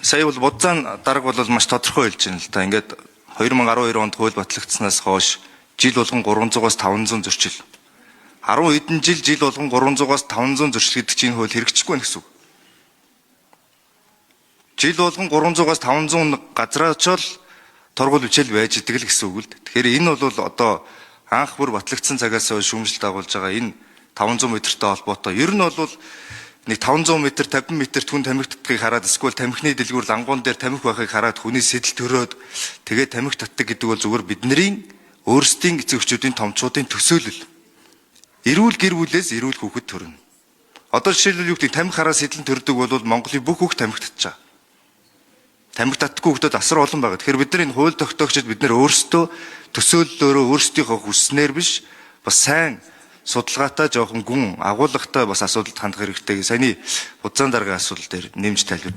Сая бол будзаан дарга бол маш тодорхой хэлж байна л да. Ингээд 2012 онд хууль батлагдсанаас хойш жил болгон 300-аас 500 зөрчил. 10 хэдэн жил болгон 300-аас 500 зөрчил гэдэг чинь хууль хэрэгжихгүй байна гэсэн үг. Жил болгон 300-аас 500 газраа очоод торгуул бичээл байж идэг л гэсэн үг л. Тэгэхээр энэ бол одоо анх бүр батлагдсан цагаас хойш шүүмжлэлт дагуулж байгаа энэ 500 м-тэй холбоотой. Ер нь бол нэг 500 м, 50 м түн тамхи татдгийг хараад эсвэл тамхины дэлгүүр лангуун дээр тамхи байхыг хараад хүний сэтэл төрөөд тэгээд тамхи татдаг гэдэг бол зүгээр бидний өөрсдийн эцэг эхчүүдийн томчуудын төсөөлөл. Эрүүл гэр бүлээс эрүүл хүүхэд төрнө. Одоо жишээлбэл юу гэдэг тамхи хараа сэтэл төрдөг бол Монголын бүх хүүхд тамхи татчаа. Тамхи татдаггүй хүүхдүүд асар олон байгаа. Тэгэхээр бид нар энэ хууль тогтоогчид бид нар өөрсдөө төсөөллөөрөө өөрсдийнхөө хүснээр биш бас сайн судалгаатай жоохон гүн агуулгатай бас асуудалд хандах хэрэгтэй. Саяны будзаан даргын асуудал дээр нэмж тайлбар.